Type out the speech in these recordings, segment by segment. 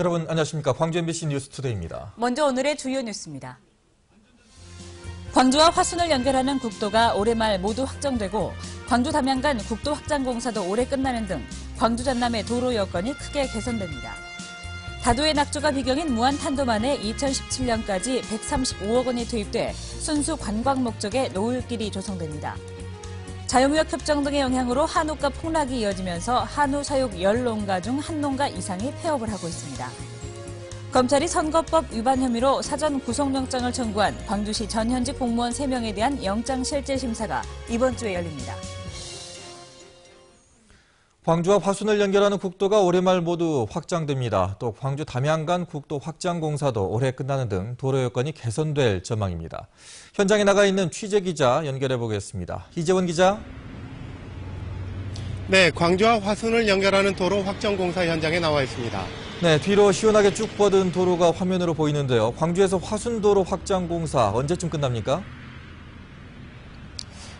여러분 안녕하십니까. 광주 MBC 뉴스투데이입니다. 먼저 오늘의 주요 뉴스입니다. 광주와 화순을 연결하는 국도가 올해 말 모두 확정되고 광주 담양 간 국도 확장 공사도 올해 끝나는 등 광주 전남의 도로 여건이 크게 개선됩니다. 다도의 낙조가 비경인 무안탄도만에 2017년까지 135억 원이 투입돼 순수 관광 목적의 노을길이 조성됩니다. 자유무역협정 등의 영향으로 한우가 폭락이 이어지면서 한우 사육 10농가 중 1농가 이상이 폐업을 하고 있습니다. 검찰이 선거법 위반 혐의로 사전 구속영장을 청구한 광주시 전현직 공무원 3명에 대한 영장실질심사가 이번 주에 열립니다. 광주와 화순을 연결하는 국도가 올해 말 모두 확장됩니다. 또 광주 담양 간 국도 확장 공사도 올해 끝나는 등 도로 여건이 개선될 전망입니다. 현장에 나가 있는 취재 기자 연결해 보겠습니다. 이재원 기자. 네, 광주와 화순을 연결하는 도로 확장 공사 현장에 나와 있습니다. 네, 뒤로 시원하게 쭉 뻗은 도로가 화면으로 보이는데요. 광주에서 화순도로 확장 공사 언제쯤 끝납니까?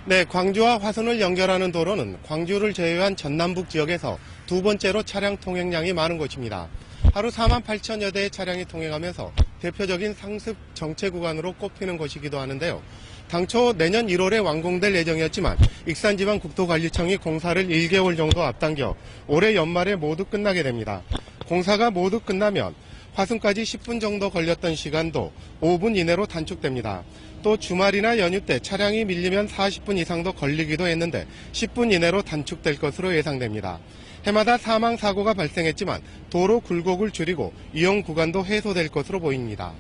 네, 광주와 화순을 연결하는 도로는 광주를 제외한 전남북 지역에서 두 번째로 차량 통행량이 많은 곳입니다. 하루 4만 8천여 대의 차량이 통행하면서 대표적인 상습 정체 구간으로 꼽히는 곳이기도 하는데요. 당초 내년 1월에 완공될 예정이었지만 익산지방국토관리청이 공사를 1개월 정도 앞당겨 올해 연말에 모두 끝나게 됩니다. 공사가 모두 끝나면 화순까지 10분 정도 걸렸던 시간도 5분 이내로 단축됩니다. 또 주말이나 연휴 때 차량이 밀리면 40분 이상도 걸리기도 했는데 10분 이내로 단축될 것으로 예상됩니다. 해마다 사망 사고가 발생했지만 도로 굴곡을 줄이고 이용 구간도 해소될 것으로 보입니다.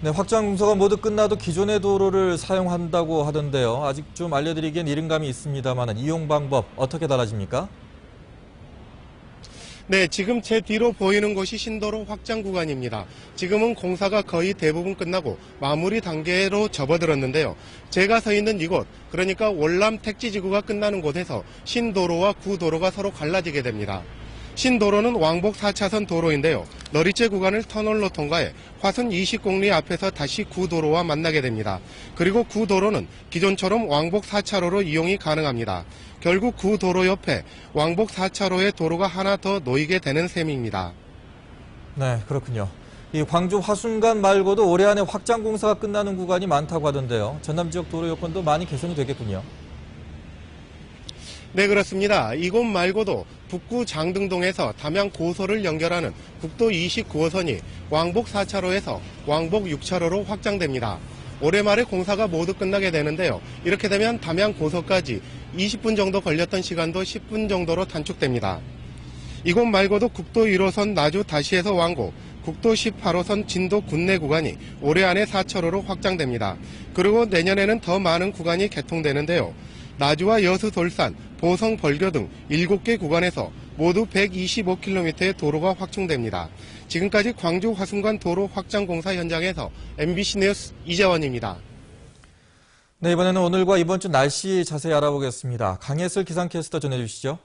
네, 확장 공사가 모두 끝나도 기존의 도로를 사용한다고 하던데요. 아직 좀 알려드리기엔 이른 감이 있습니다만 이용 방법 어떻게 달라집니까? 네, 지금 제 뒤로 보이는 곳이 신도로 확장 구간입니다. 지금은 공사가 거의 대부분 끝나고 마무리 단계로 접어들었는데요. 제가 서 있는 이곳, 그러니까 월남 택지지구가 끝나는 곳에서 신도로와 구도로가 서로 갈라지게 됩니다. 신도로는 왕복 4차선 도로인데요. 너리째 구간을 터널로 통과해 화순 20공리 앞에서 다시 구도로와 만나게 됩니다. 그리고 구도로는 기존처럼 왕복 4차로로 이용이 가능합니다. 결국 구도로 옆에 왕복 4차로의 도로가 하나 더 놓이게 되는 셈입니다. 네, 그렇군요. 이 광주 화순간 말고도 올해 안에 확장 공사가 끝나는 구간이 많다고 하던데요. 전남 지역 도로 여건도 많이 개선이 되겠군요. 네, 그렇습니다. 이곳 말고도 북구 장등동에서 담양 고서를 연결하는 국도 29호선이 왕복 4차로에서 왕복 6차로로 확장됩니다. 올해 말에 공사가 모두 끝나게 되는데요. 이렇게 되면 담양 고서까지 20분 정도 걸렸던 시간도 10분 정도로 단축됩니다. 이곳 말고도 국도 1호선 나주 다시에서 왕고, 국도 18호선 진도 군내 구간이 올해 안에 4차로로 확장됩니다. 그리고 내년에는 더 많은 구간이 개통되는데요. 나주와 여수 돌산, 보성 벌교 등 7개 구간에서 모두 125km의 도로가 확충됩니다. 지금까지 광주 화순간 도로 확장 공사 현장에서 MBC 뉴스 이재원입니다. 네, 이번에는 오늘과 이번 주 날씨 자세히 알아보겠습니다. 강예슬 기상캐스터 전해주시죠.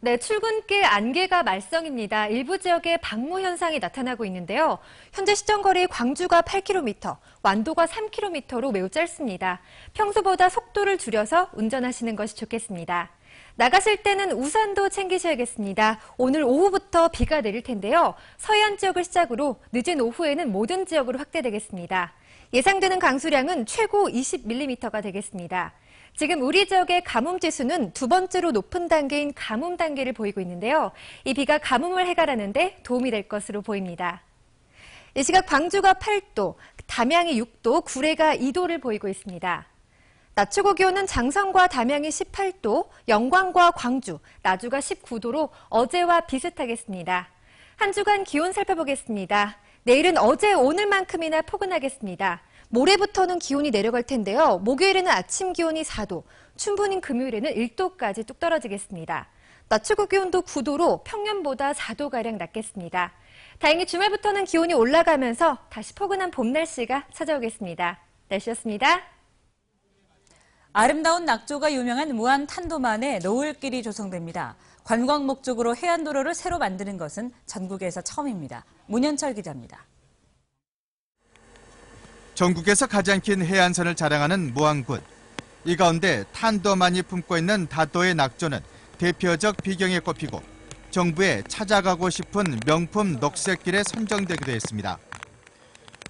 네, 출근길 안개가 말썽입니다. 일부 지역에 방무 현상이 나타나고 있는데요. 현재 시정거리 광주가 8km, 완도가 3km로 매우 짧습니다. 평소보다 속도를 줄여서 운전하시는 것이 좋겠습니다. 나가실 때는 우산도 챙기셔야겠습니다. 오늘 오후부터 비가 내릴 텐데요. 서해안 지역을 시작으로 늦은 오후에는 모든 지역으로 확대되겠습니다. 예상되는 강수량은 최고 20mm가 되겠습니다. 지금 우리 지역의 가뭄 지수는 두 번째로 높은 단계인 가뭄 단계를 보이고 있는데요. 이 비가 가뭄을 해결하는 데 도움이 될 것으로 보입니다. 이 시각 광주가 8도, 담양이 6도, 구례가 2도를 보이고 있습니다. 낮 최고 기온은 장성과 담양이 18도, 영광과 광주, 나주가 19도로 어제와 비슷하겠습니다. 한 주간 기온 살펴보겠습니다. 내일은 어제 오늘만큼이나 포근하겠습니다. 모레부터는 기온이 내려갈 텐데요. 목요일에는 아침 기온이 4도, 춘분인 금요일에는 1도까지 뚝 떨어지겠습니다. 낮 최고 기온도 9도로 평년보다 4도가량 낮겠습니다. 다행히 주말부터는 기온이 올라가면서 다시 포근한 봄 날씨가 찾아오겠습니다. 날씨였습니다. 아름다운 낙조가 유명한 무안탄도만에 노을길이 조성됩니다. 관광 목적으로 해안도로를 새로 만드는 것은 전국에서 처음입니다. 문현철 기자입니다. 전국에서 가장 긴 해안선을 자랑하는 무안군. 이 가운데 탄도만이 품고 있는 다도의 낙조는 대표적 비경에 꼽히고 정부에 찾아가고 싶은 명품 녹색길에 선정되기도 했습니다.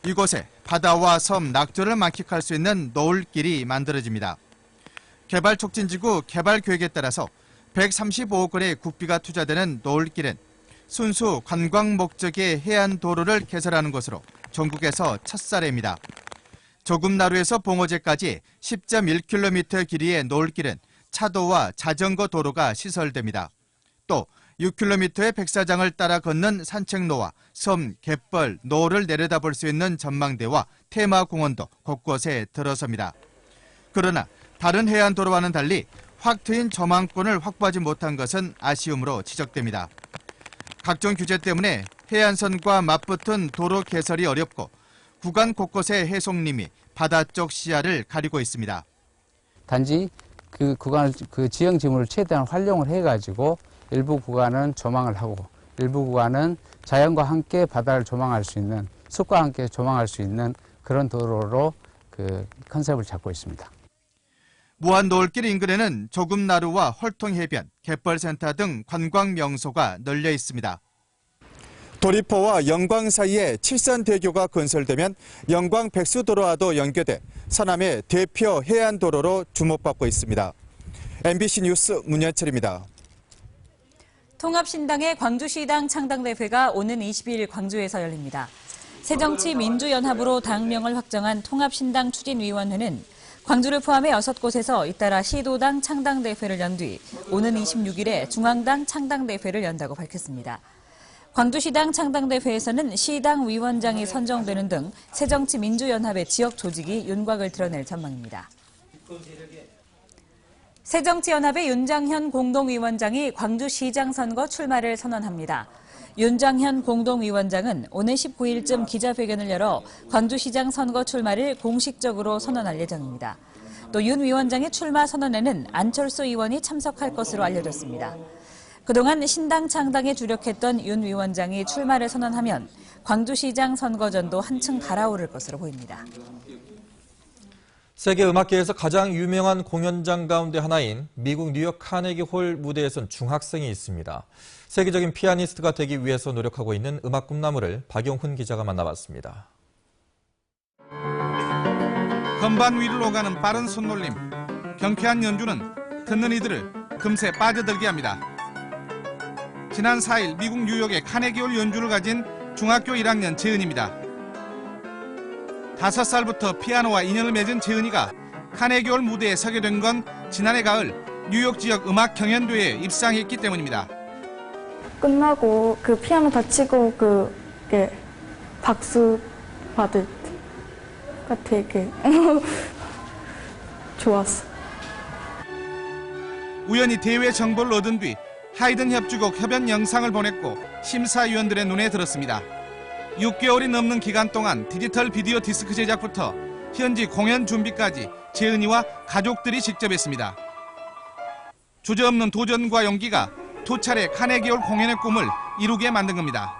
이곳에 바다와 섬, 낙조를 만끽할 수 있는 노을길이 만들어집니다. 개발촉진지구 개발계획에 따라서 135억 원의 국비가 투자되는 노을길은 순수 관광 목적의 해안도로를 개설하는 것으로 전국에서 첫 사례입니다. 조금나루에서 봉어제까지 10.1km 길이의 노을길은 차도와 자전거 도로가 시설됩니다. 또 6km의 백사장을 따라 걷는 산책로와 섬, 갯벌, 노을을 내려다볼 수 있는 전망대와 테마공원도 곳곳에 들어섭니다. 그러나 다른 해안도로와는 달리 확 트인 전망권을 확보하지 못한 것은 아쉬움으로 지적됩니다. 각종 규제 때문에 해안선과 맞붙은 도로 개설이 어렵고 구간 곳곳의 해송림이 바다 쪽 시야를 가리고 있습니다. 단지 그 구간을 그 지형 지물을 최대한 활용을 해가지고 일부 구간은 조망을 하고 일부 구간은 자연과 함께 바다를 조망할 수 있는 숲과 함께 조망할 수 있는 그런 도로로 그 컨셉을 잡고 있습니다. 무한 노을길 인근에는 조금나루와 헐통해변, 갯벌센터 등 관광 명소가 널려 있습니다. 도리포와 영광 사이에 칠산대교가 건설되면 영광 백수도로와도 연계돼 서남의 대표 해안도로로 주목받고 있습니다. MBC 뉴스 문현철입니다. 통합신당의 광주시당 창당대회가 오는 22일 광주에서 열립니다. 새정치민주연합으로 당명을 확정한 통합신당 추진위원회는 광주를 포함해 6곳에서 잇따라 시도당 창당대회를 연 뒤 오는 26일에 중앙당 창당대회를 연다고 밝혔습니다. 광주시당 창당대회에서는 시당 위원장이 선정되는 등 새정치민주연합의 지역 조직이 윤곽을 드러낼 전망입니다. 새정치연합의 윤장현 공동위원장이 광주시장 선거 출마를 선언합니다. 윤장현 공동위원장은 오는 19일쯤 기자회견을 열어 광주시장 선거 출마를 공식적으로 선언할 예정입니다. 또 윤 위원장의 출마 선언에는 안철수 의원이 참석할 것으로 알려졌습니다. 그동안 신당 창당에 주력했던 윤 위원장이 출마를 선언하면 광주시장 선거전도 한층 달아오를 것으로 보입니다. 세계 음악계에서 가장 유명한 공연장 가운데 하나인 미국 뉴욕 카네기 홀 무대에선 중학생이 있습니다. 세계적인 피아니스트가 되기 위해서 노력하고 있는 음악 꿈나무를 박용훈 기자가 만나봤습니다. 건반 위를 오가는 빠른 손놀림, 경쾌한 연주는 듣는 이들을 금세 빠져들게 합니다. 지난 4일 미국 뉴욕의 카네기홀 연주를 가진 중학교 1학년 재은입니다. 5살부터 피아노와 인연을 맺은 재은이가 카네기홀 무대에 서게 된 건 지난해 가을 뉴욕 지역 음악 경연대회에 입상했기 때문입니다. 끝나고 그 피아노 다치고 박수 받을 때가 되게 좋았어. 우연히 대회 정보를 얻은 뒤 하이든 협주곡 협연 영상을 보냈고 심사위원들의 눈에 들었습니다. 6개월이 넘는 기간 동안 디지털 비디오 디스크 제작부터 현지 공연 준비까지 재은이와 가족들이 직접 했습니다. 주저없는 도전과 용기가 2차례 카네기홀 공연의 꿈을 이루게 만든 겁니다.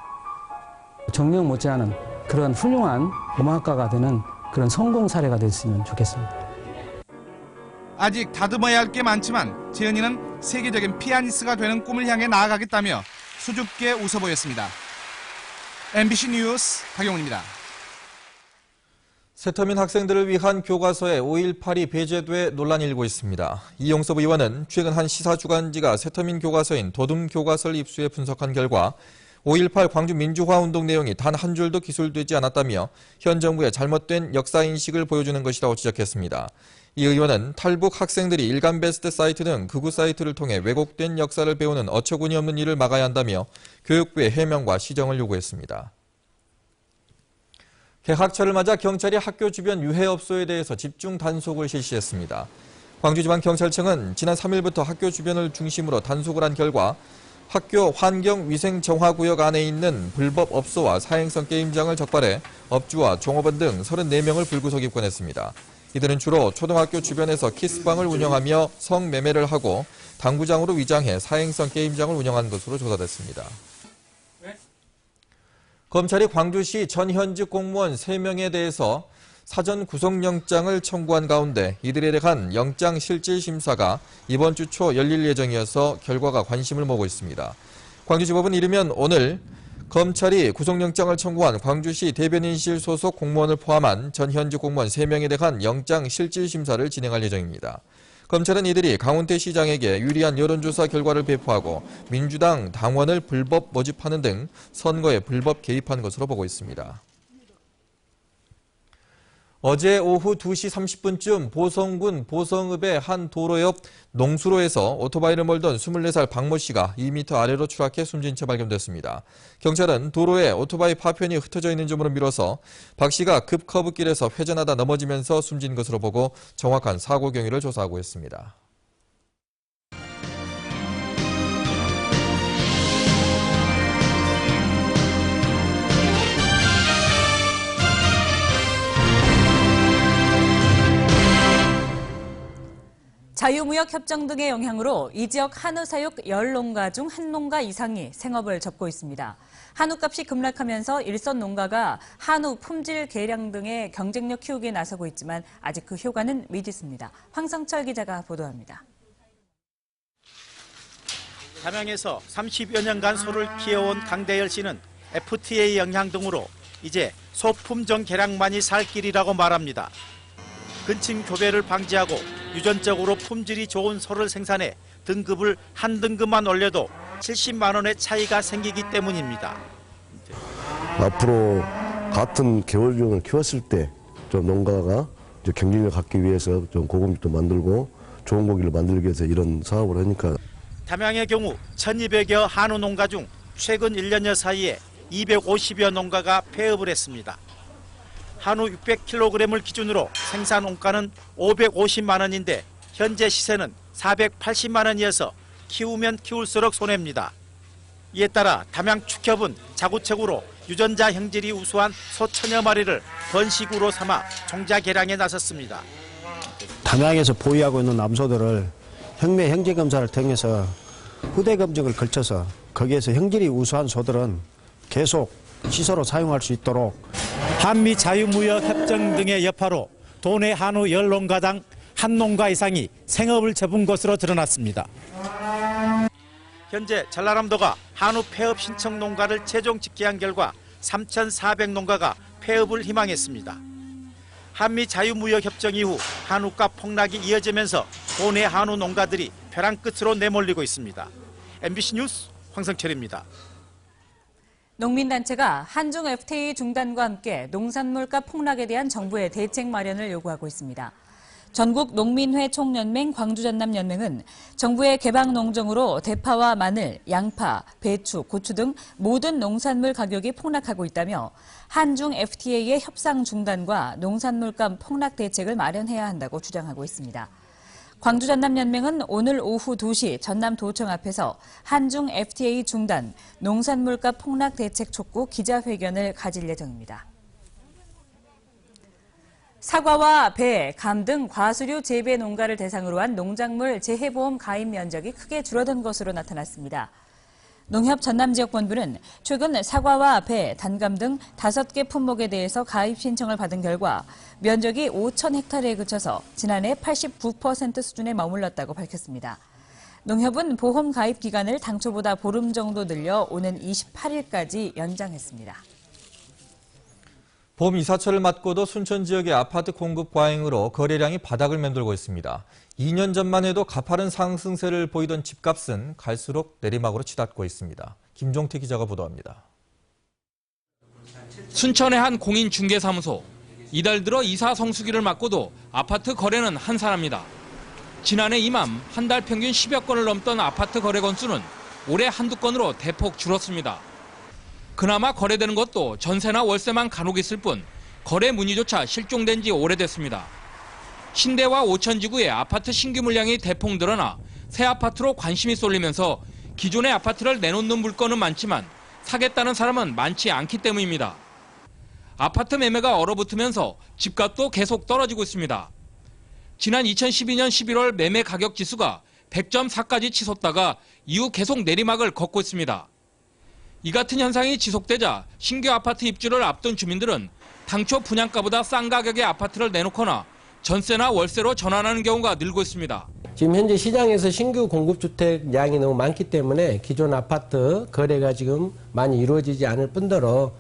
정명 못지않은 그런 훌륭한 음악가가 되는 그런 성공 사례가 됐으면 좋겠습니다. 아직 다듬어야 할 게 많지만 재은이는 세계적인 피아니스트가 되는 꿈을 향해 나아가겠다며 수줍게 웃어 보였습니다. MBC 뉴스 박용훈입니다. 새터민 학생들을 위한 교과서에 5.18이 배제돼 논란이 일고 있습니다. 이용섭 의원은 최근 한 시사주간지가 새터민 교과서인 도둠 교과서를 입수해 분석한 결과 5.18 광주 민주화운동 내용이 단 한 줄도 기술되지 않았다며 현 정부의 잘못된 역사인식을 보여주는 것이라고 지적했습니다. 이 의원은 탈북 학생들이 일간베스트 사이트 등 극우 사이트를 통해 왜곡된 역사를 배우는 어처구니 없는 일을 막아야 한다며 교육부의 해명과 시정을 요구했습니다. 개학철을 맞아 경찰이 학교 주변 유해업소에 대해서 집중 단속을 실시했습니다. 광주지방경찰청은 지난 3일부터 학교 주변을 중심으로 단속을 한 결과 학교 환경위생정화구역 안에 있는 불법 업소와 사행성 게임장을 적발해 업주와 종업원 등 34명을 불구속 입건했습니다. 이들은 주로 초등학교 주변에서 키스방을 운영하며 성매매를 하고 당구장으로 위장해 사행성 게임장을 운영한 것으로 조사됐습니다. 검찰이 광주시 전현직 공무원 3명에 대해서 사전 구속영장을 청구한 가운데 이들에 대한 영장 실질 심사가 이번 주 초 열릴 예정이어서 결과가 관심을 모으고 있습니다. 광주지법은 이르면 오늘 검찰이 구속영장을 청구한 광주시 대변인실 소속 공무원을 포함한 전 현직 공무원 3명에 대한 영장 실질심사를 진행할 예정입니다. 검찰은 이들이 강원태 시장에게 유리한 여론조사 결과를 배포하고 민주당 당원을 불법 모집하는 등 선거에 불법 개입한 것으로 보고 있습니다. 어제 오후 2시 30분쯤 보성군 보성읍의 한 도로 옆 농수로에서 오토바이를 몰던 24살 박모 씨가 2m 아래로 추락해 숨진 채 발견됐습니다. 경찰은 도로에 오토바이 파편이 흩어져 있는 점으로 미뤄서 박 씨가 급 커브길에서 회전하다 넘어지면서 숨진 것으로 보고 정확한 사고 경위를 조사하고 있습니다. 자유무역 협정 등의 영향으로 이 지역 한우 사육 10농가 중 한 농가 이상이 생업을 접고 있습니다. 한우값이 급락하면서 일선 농가가 한우 품질 개량 등의 경쟁력 키우기에 나서고 있지만 아직 그 효과는 미지수입니다. 황성철 기자가 보도합니다. 담양에서 30여 년간 소를 키워온 강대열 씨는 FTA 영향 등으로 이제 소 품종 개량만이 살 길이라고 말합니다. 근친 교배를 방지하고 유전적으로 품질이 좋은 소를 생산해 등급을 한 등급만 올려도 70만 원의 차이가 생기기 때문입니다. 앞으로 같은 개월종을 키웠을 때 좀 농가가 경쟁력을 갖기 위해서 좀 고급육도 만들고 좋은 고기를 만들기 위해서 이런 사업을 하니까. 담양의 경우 1200여 한우 농가 중 최근 1년여 사이에 250여 농가가 폐업을 했습니다. 한우 600kg을 기준으로 생산 원가는 550만 원인데 현재 시세는 480만 원이어서 키우면 키울수록 손해입니다. 이에 따라 담양축협은 자구책으로 유전자 형질이 우수한 소 1000여 마리를 번식으로 삼아 종자 개량에 나섰습니다. 담양에서 보유하고 있는 암소들을 혁매 형질 검사를 통해서 후대 검증을 걸쳐서 거기에서 형질이 우수한 소들은 계속 시소로 사용할 수 있도록 한미 자유무역 협정 등의 여파로 도내 한우 10농가당 한 농가 이상이 생업을 접은 것으로 드러났습니다. 현재 전라남도가 한우 폐업 신청 농가를 최종 집계한 결과 3,400농가가 폐업을 희망했습니다. 한미 자유무역 협정 이후 한우값 폭락이 이어지면서 도내 한우 농가들이 벼랑 끝으로 내몰리고 있습니다. MBC 뉴스 황성철입니다. 농민단체가 한중 FTA 중단과 함께 농산물값 폭락에 대한 정부의 대책 마련을 요구하고 있습니다. 전국 농민회 총연맹 광주전남연맹은 정부의 개방 농정으로 대파와 마늘, 양파, 배추, 고추 등 모든 농산물 가격이 폭락하고 있다며 한중 FTA의 협상 중단과 농산물값 폭락 대책을 마련해야 한다고 주장하고 있습니다. 광주전남연맹은 오늘 오후 2시 전남도청 앞에서 한중 FTA 중단, 농산물값 폭락 대책 촉구 기자회견을 가질 예정입니다. 사과와 배, 감 등 과수류 재배 농가를 대상으로 한 농작물 재해보험 가입 면적이 크게 줄어든 것으로 나타났습니다. 농협 전남지역본부는 최근 사과와 배, 단감 등 5개 품목에 대해서 가입 신청을 받은 결과 면적이 5,000헥타르에 그쳐서 지난해 89% 수준에 머물렀다고 밝혔습니다. 농협은 보험 가입 기간을 당초보다 보름 정도 늘려 오는 28일까지 연장했습니다. 봄 이사철을 맞고도 순천 지역의 아파트 공급 과잉으로 거래량이 바닥을 맴돌고 있습니다. 2년 전만 해도 가파른 상승세를 보이던 집값은 갈수록 내리막으로 치닫고 있습니다. 김종태 기자가 보도합니다. 순천의 한 공인중개사무소. 이달 들어 이사 성수기를 맞고도 아파트 거래는 한산합니다. 지난해 이맘 한 달 평균 10여 건을 넘던 아파트 거래 건수는 올해 한두 건으로 대폭 줄었습니다. 그나마 거래되는 것도 전세나 월세만 간혹 있을 뿐 거래 문의조차 실종된 지 오래됐습니다. 신대와 오천지구에 아파트 신규 물량이 대폭 늘어나 새 아파트로 관심이 쏠리면서 기존의 아파트를 내놓는 물건은 많지만 사겠다는 사람은 많지 않기 때문입니다. 아파트 매매가 얼어붙으면서 집값도 계속 떨어지고 있습니다. 지난 2012년 11월 매매 가격 지수가 100.4까지 치솟다가 이후 계속 내리막을 걷고 있습니다. 이 같은 현상이 지속되자 신규 아파트 입주를 앞둔 주민들은 당초 분양가보다 싼 가격의 아파트를 내놓거나 전세나 월세로 전환하는 경우가 늘고 있습니다. 지금 현재 시장에서 신규 공급주택 양이 너무 많기 때문에 기존 아파트 거래가 지금 많이 이루어지지 않을 뿐더러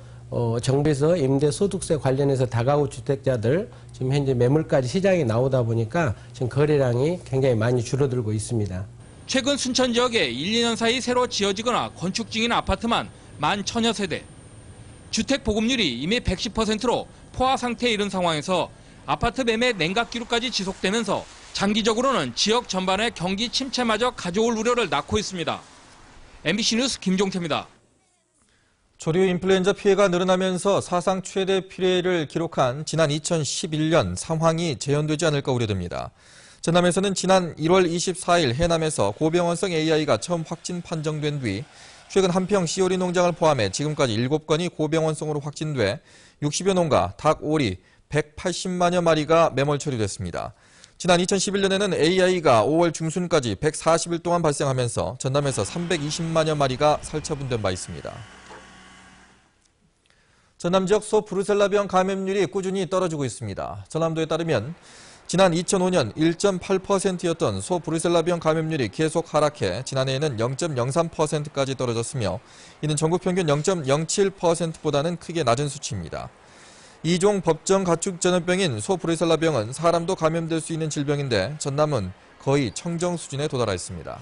정부에서 임대소득세 관련해서 다가구 주택자들 지금 현재 매물까지 시장에 나오다 보니까 지금 거래량이 굉장히 많이 줄어들고 있습니다. 최근 순천 지역에 1, 2년 사이 새로 지어지거나 건축 중인 아파트만 11,000여 세대. 주택 보급률이 이미 110%로 포화 상태에 이른 상황에서 아파트 매매 냉각 기류까지 지속되면서 장기적으로는 지역 전반의 경기 침체마저 가져올 우려를 낳고 있습니다. MBC 뉴스 김종태입니다. 조류 인플루엔자 피해가 늘어나면서 사상 최대 피해를 기록한 지난 2011년 상황이 재현되지 않을까 우려됩니다. 전남에서는 지난 1월 24일 해남에서 고병원성 AI가 처음 확진 판정된 뒤 최근 한평 씨오리 농장을 포함해 지금까지 7건이 고병원성으로 확진돼 60여 농가, 닭, 오리 180만여 마리가 매몰 처리됐습니다. 지난 2011년에는 AI가 5월 중순까지 140일 동안 발생하면서 전남에서 320만여 마리가 살처분된 바 있습니다. 전남 지역 소 브루셀라병 감염률이 꾸준히 떨어지고 있습니다. 전남도에 따르면 지난 2005년 1.8%였던 소 브루셀라병 감염률이 계속 하락해 지난해에는 0.03%까지 떨어졌으며 이는 전국 평균 0.07%보다는 크게 낮은 수치입니다. 2종 법정 가축 전염병인 소 브루셀라병은 사람도 감염될 수 있는 질병인데 전남은 거의 청정 수준에 도달했습니다.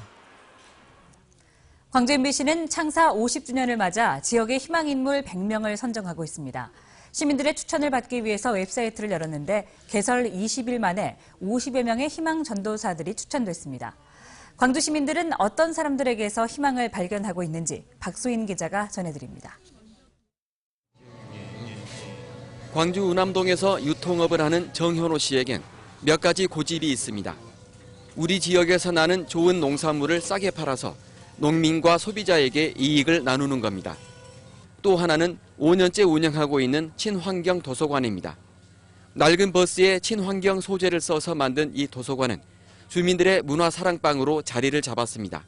광주 MBC는 창사 50주년을 맞아 지역의 희망인물 100명을 선정하고 있습니다. 시민들의 추천을 받기 위해서 웹사이트를 열었는데 개설 20일 만에 50여 명의 희망 전도사들이 추천됐습니다. 광주 시민들은 어떤 사람들에게서 희망을 발견하고 있는지 박소인 기자가 전해드립니다. 광주 운암동에서 유통업을 하는 정현호 씨에겐 몇 가지 고집이 있습니다. 우리 지역에서 나는 좋은 농산물을 싸게 팔아서 농민과 소비자에게 이익을 나누는 겁니다. 또 하나는 5년째 운영하고 있는 친환경 도서관입니다. 낡은 버스에 친환경 소재를 써서 만든 이 도서관은 주민들의 문화 사랑방으로 자리를 잡았습니다.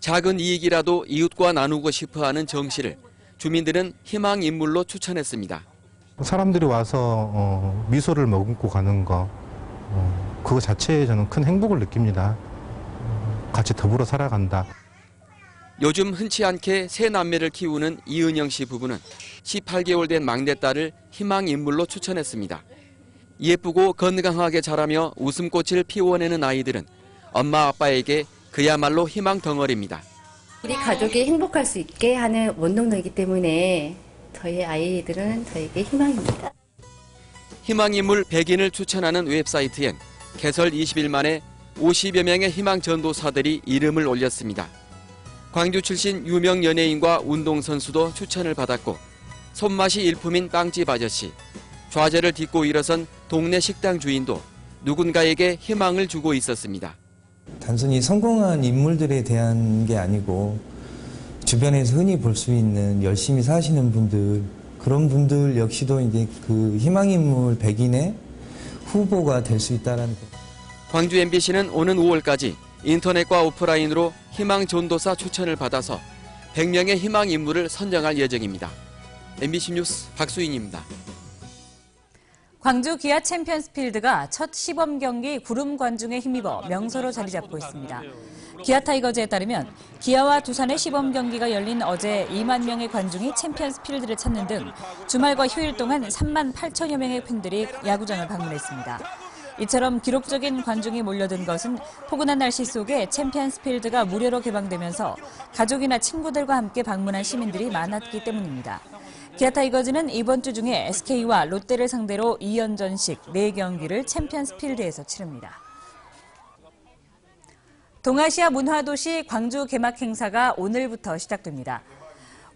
작은 이익이라도 이웃과 나누고 싶어하는 정 씨를 주민들은 희망 인물로 추천했습니다. 사람들이 와서 미소를 머금고 가는 거, 그거 자체에 저는 큰 행복을 느낍니다. 같이 더불어 살아간다. 요즘 흔치 않게 세 남매를 키우는 이은영 씨 부부는 18개월 된 막내딸을 희망 인물로 추천했습니다. 예쁘고 건강하게 자라며 웃음꽃을 피워내는 아이들은 엄마 아빠에게 그야말로 희망 덩어리입니다. 우리 가족이 행복할 수 있게 하는 원동력이기 때문에 저희 아이들은 저에게 희망입니다. 희망인물 100인을 추천하는 웹사이트엔 개설 20일 만에 50여 명의 희망 전도사들이 이름을 올렸습니다. 광주 출신 유명 연예인과 운동선수도 추천을 받았고 손맛이 일품인 빵집 아저씨, 좌절을 딛고 일어선 동네 식당 주인도 누군가에게 희망을 주고 있었습니다. 단순히 성공한 인물들에 대한 게 아니고 주변에서 흔히 볼 수 있는 열심히 사시는 분들, 그런 분들 역시도 이제 그 희망인물 100인의 후보가 될 수 있다는 거. 광주 MBC는 오는 5월까지 인터넷과 오프라인으로 희망 전도사 추천을 받아서 100명의 희망 인물을 선정할 예정입니다. MBC 뉴스 박수인입니다. 광주 기아 챔피언스필드가 첫 시범 경기 구름 관중에 힘입어 명소로 자리 잡고 있습니다. 기아 타이거즈에 따르면 기아와 두산의 시범 경기가 열린 어제 2만 명의 관중이 챔피언스필드를 찾는 등 주말과 휴일 동안 3만 8천여 명의 팬들이 야구장을 방문했습니다. 이처럼 기록적인 관중이 몰려든 것은 포근한 날씨 속에 챔피언스필드가 무료로 개방되면서 가족이나 친구들과 함께 방문한 시민들이 많았기 때문입니다. 기아 타이거즈는 이번 주 중에 SK와 롯데를 상대로 2연전식 4경기를 챔피언스필드에서 치릅니다. 동아시아 문화도시 광주 개막 행사가 오늘부터 시작됩니다.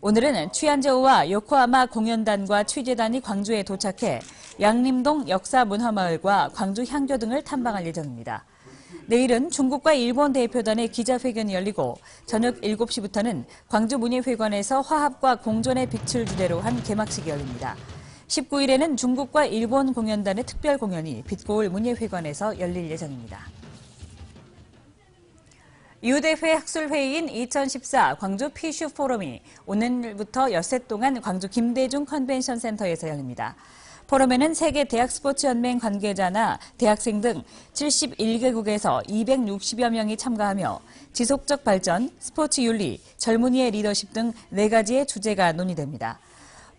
오늘은 취한저우와 요코하마 공연단과 취재단이 광주에 도착해 양림동 역사문화마을과 광주 향교 등을 탐방할 예정입니다. 내일은 중국과 일본 대표단의 기자회견이 열리고 저녁 7시부터는 광주문예회관에서 화합과 공존의 빛을 주제로 한 개막식이 열립니다. 19일에는 중국과 일본 공연단의 특별 공연이 빛고울 문예회관에서 열릴 예정입니다. 유대회 학술회의인 2014 광주 피슈 포럼이 오늘부터 엿새 동안 광주 김대중 컨벤션 센터에서 열립니다. 포럼에는 세계 대학 스포츠 연맹 관계자나 대학생 등 71개국에서 260여 명이 참가하며 지속적 발전, 스포츠 윤리, 젊은이의 리더십 등 4가지의 주제가 논의됩니다.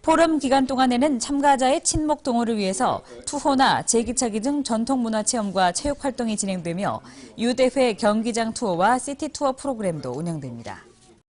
포럼 기간 동안에는 참가자의 친목 동호를 위해서 투호나 제기차기 등 전통문화 체험과 체육 활동이 진행되며 유대회 경기장 투어와 시티 투어 프로그램도 운영됩니다.